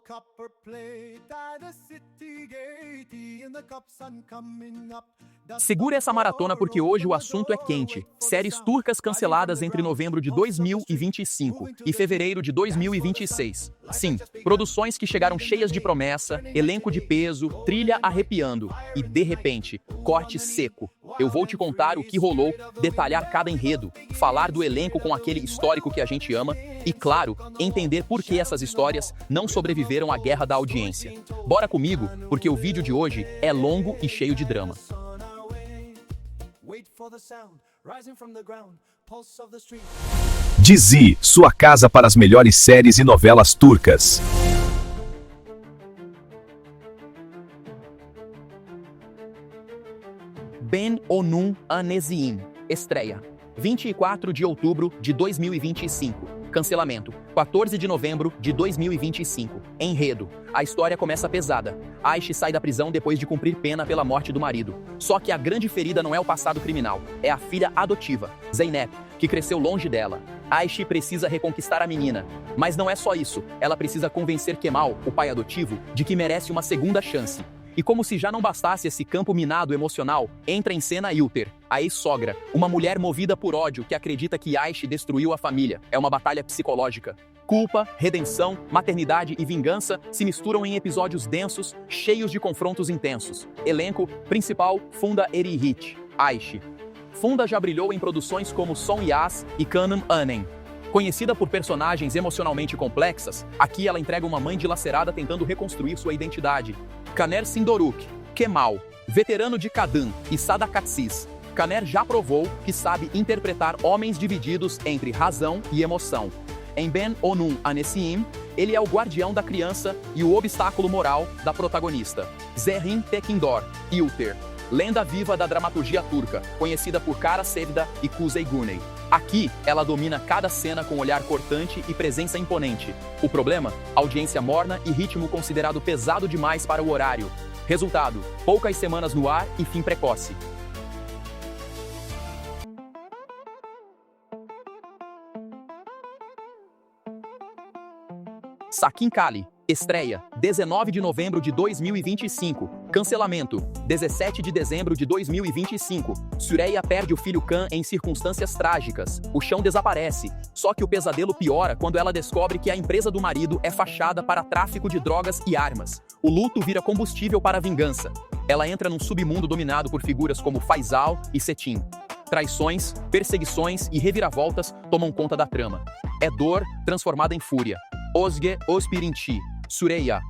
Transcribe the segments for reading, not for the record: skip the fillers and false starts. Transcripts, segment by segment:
copper plate at a city gate, and the cup sun coming up. Segura essa maratona porque hoje o assunto é quente. Séries turcas canceladas entre novembro de 2025 e fevereiro de 2026. Sim, produções que chegaram cheias de promessa, elenco de peso, trilha arrepiando e, de repente, corte seco. Eu vou te contar o que rolou, detalhar cada enredo, falar do elenco com aquele histórico que a gente ama e, claro, entender por que essas histórias não sobreviveram à guerra da audiência. Bora comigo, porque o vídeo de hoje é longo e cheio de drama. Dizi, sua casa para as melhores séries e novelas turcas. Ben Onun Anezim, estreia. 24 de outubro de 2025. Cancelamento. 14 de novembro de 2025. Enredo. A história começa pesada. Ayşe sai da prisão depois de cumprir pena pela morte do marido. Só que a grande ferida não é o passado criminal, é a filha adotiva, Zeynep, que cresceu longe dela. Ayşe precisa reconquistar a menina. Mas não é só isso, ela precisa convencer Kemal, o pai adotivo, de que merece uma segunda chance. E como se já não bastasse esse campo minado emocional, entra em cena Ilter, a ex-sogra, uma mulher movida por ódio que acredita que Ayşe destruiu a família. É uma batalha psicológica. Culpa, redenção, maternidade e vingança se misturam em episódios densos, cheios de confrontos intensos. Elenco principal: Funda Erihit, Ayşe. Funda já brilhou em produções como Son Yas e Canım Anem. Conhecida por personagens emocionalmente complexas, aqui ela entrega uma mãe dilacerada tentando reconstruir sua identidade. Caner Sindoruk, Kemal, veterano de Kadın e Sadakatsiz. Caner já provou que sabe interpretar homens divididos entre razão e emoção. Em Ben Onun Anezim, ele é o guardião da criança e o obstáculo moral da protagonista. Zerrin Tekindor, Ilter, lenda viva da dramaturgia turca, conhecida por Kara Sevda e Kuzey Güney. Aqui, ela domina cada cena com olhar cortante e presença imponente. O problema? Audiência morna e ritmo considerado pesado demais para o horário. Resultado: poucas semanas no ar e fim precoce. Sakin Kali, estreia, 19 de novembro de 2025. Cancelamento, 17 de dezembro de 2025. Süreyya perde o filho Kan em circunstâncias trágicas. O chão desaparece. Só que o pesadelo piora quando ela descobre que a empresa do marido é fachada para tráfico de drogas e armas. O luto vira combustível para a vingança. Ela entra num submundo dominado por figuras como Faisal e Setin. Traições, perseguições e reviravoltas tomam conta da trama. É dor transformada em fúria. Özge Özpirinçci, Süreyya,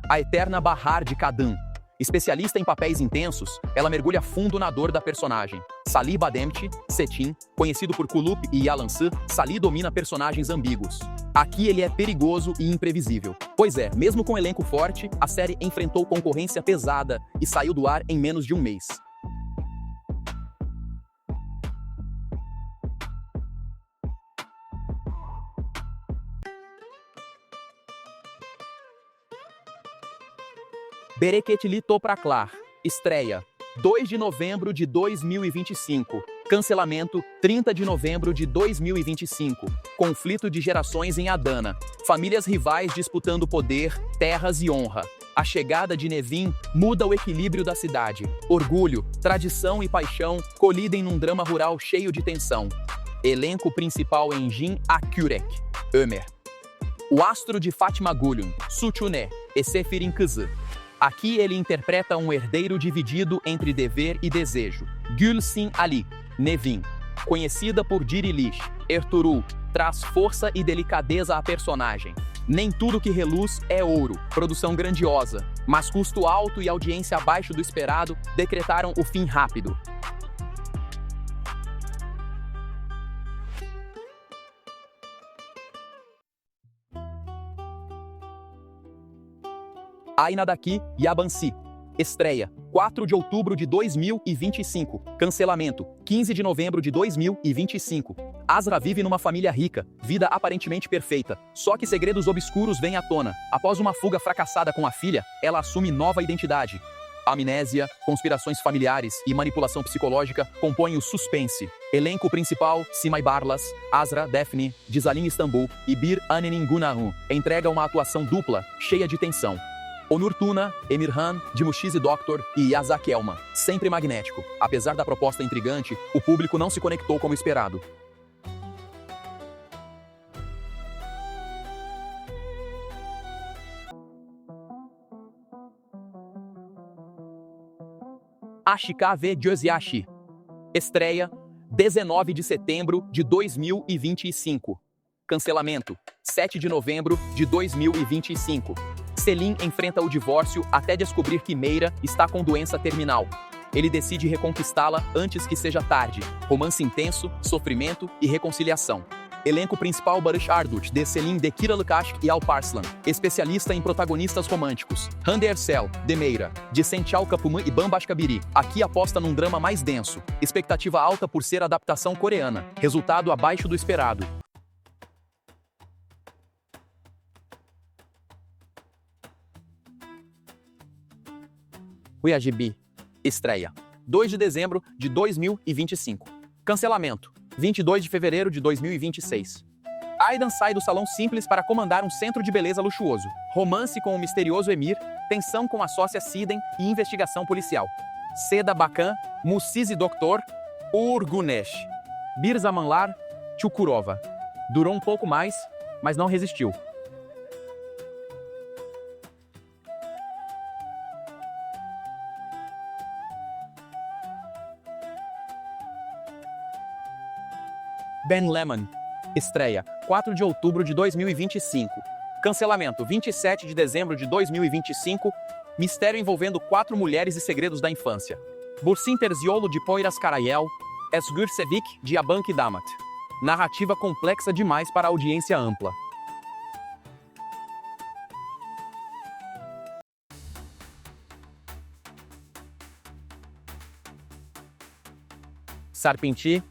a eterna Bahar de Kadın. Especialista em papéis intensos, ela mergulha fundo na dor da personagem. Salih Bademci, Setin, conhecido por Kulup e Yalansı, Salih domina personagens ambíguos. Aqui ele é perigoso e imprevisível. Pois é, mesmo com elenco forte, a série enfrentou concorrência pesada e saiu do ar em menos de um mês. Bereketli Topraklar, estreia, 2 de novembro de 2025. Cancelamento, 30 de novembro de 2025. Conflito de gerações em Adana. Famílias rivais disputando poder, terras e honra. A chegada de Nevin muda o equilíbrio da cidade. Orgulho, tradição e paixão colidem num drama rural cheio de tensão. Elenco principal: Engin Akyürek, Ömer. O astro de Fatma Gülün, Suçune, Eseferin Kızı. Aqui ele interpreta um herdeiro dividido entre dever e desejo. Gülsin Ali, Nevin. Conhecida por Dirilish, Ertuğrul, traz força e delicadeza à personagem. Nem tudo que reluz é ouro, produção grandiosa, mas custo alto e audiência abaixo do esperado decretaram o fim rápido. Aynadaki Yabansi, estreia, 4 de outubro de 2025. Cancelamento, 15 de novembro de 2025. Azra vive numa família rica, vida aparentemente perfeita. Só que segredos obscuros vêm à tona. Após uma fuga fracassada com a filha, ela assume nova identidade. Amnésia, conspirações familiares e manipulação psicológica compõem o suspense. Elenco principal: Simay Barlas, Azra Defne, Dizalin Istanbul e Bir Anenin Gunahu entrega uma atuação dupla, cheia de tensão. Onur Tuna, Emirhan, Dimuxize Doctor e Yazak Elma, sempre magnético. Apesar da proposta intrigante, o público não se conectou como esperado. Ashika ve Gözyaşı. Estreia 19 de setembro de 2025. Cancelamento 7 de novembro de 2025. Selim enfrenta o divórcio até descobrir que Meira está com doença terminal. Ele decide reconquistá-la antes que seja tarde. Romance intenso, sofrimento e reconciliação. Elenco principal: Barış Arduç, de Selim, de Kira Lukashk e Alparslan. Especialista em protagonistas românticos. Hande Erçel, de Meira, de Sençal Kapımı e Bambaşkabiri. Aqui aposta num drama mais denso. Expectativa alta por ser adaptação coreana. Resultado abaixo do esperado. Huyajibi. Estreia 2 de dezembro de 2025. Cancelamento 22 de fevereiro de 2026. Aidan sai do salão simples para comandar um centro de beleza luxuoso. Romance com o misterioso Emir, tensão com a sócia Siden e investigação policial. Seda Bakan, Musizi Doktor, Urgunesh. Bir Zamanlar, Chukurova. Durou um pouco mais, mas não resistiu. Ben Lemon. Estreia 4 de outubro de 2025. Cancelamento 27 de dezembro de 2025. Mistério envolvendo 4 mulheres e segredos da infância. Bursin Terziolo de Poyraz Karayel, Özgür Sevik de Abanki Damat. Narrativa complexa demais para audiência ampla. Sarpenti.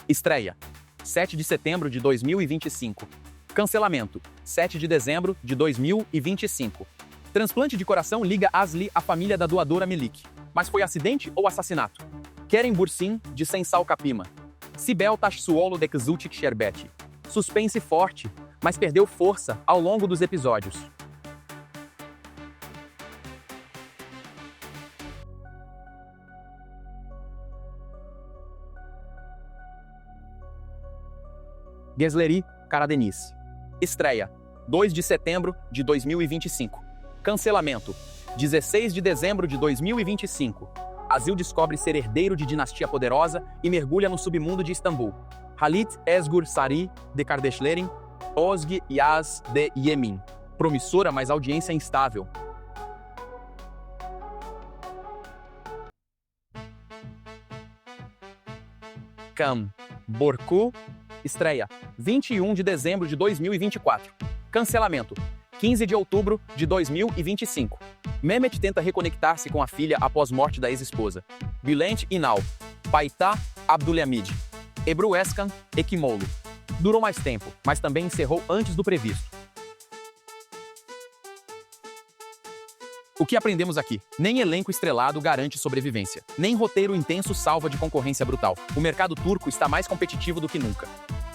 Estreia 7 de setembro de 2025. Cancelamento 7 de dezembro de 2025. Transplante de coração liga Asli à família da doadora Melik. Mas foi acidente ou assassinato? Kerem Bursin, de Sençal Kapımı. Sibel Taşsuoğlu de Kızılçık Şerbeti. Suspense forte, mas perdeu força ao longo dos episódios. Gezleri Karadeniz. Estreia 2 de setembro de 2025. Cancelamento 16 de dezembro de 2025. Azil descobre ser herdeiro de dinastia poderosa e mergulha no submundo de Istambul. Halit Özgür Sari, de Kardeşlerim, Ozgi Yaz, de Yemin. Promissora, mas audiência instável. Kam Borku. Estreia 21 de dezembro de 2024. Cancelamento 15 de outubro de 2025. Mehmet tenta reconectar-se com a filha após morte da ex-esposa. Bülent Inal, Paita Abdülhamid, Ebru Eskan Ekimoğlu. Durou mais tempo, mas também encerrou antes do previsto. O que aprendemos aqui? Nem elenco estrelado garante sobrevivência. Nem roteiro intenso salva de concorrência brutal. O mercado turco está mais competitivo do que nunca.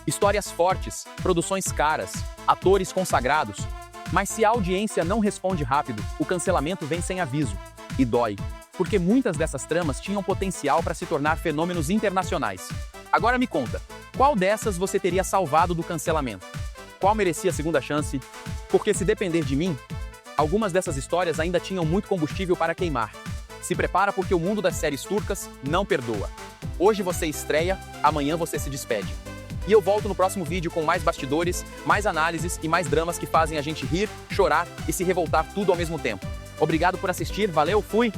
Histórias fortes, produções caras, atores consagrados. Mas se a audiência não responde rápido, o cancelamento vem sem aviso. E dói. Porque muitas dessas tramas tinham potencial para se tornar fenômenos internacionais. Agora me conta, qual dessas você teria salvado do cancelamento? Qual merecia a segunda chance? Porque se depender de mim, algumas dessas histórias ainda tinham muito combustível para queimar. Se prepara porque o mundo das séries turcas não perdoa. Hoje você estreia, amanhã você se despede. E eu volto no próximo vídeo com mais bastidores, mais análises e mais dramas que fazem a gente rir, chorar e se revoltar tudo ao mesmo tempo. Obrigado por assistir, valeu, fui!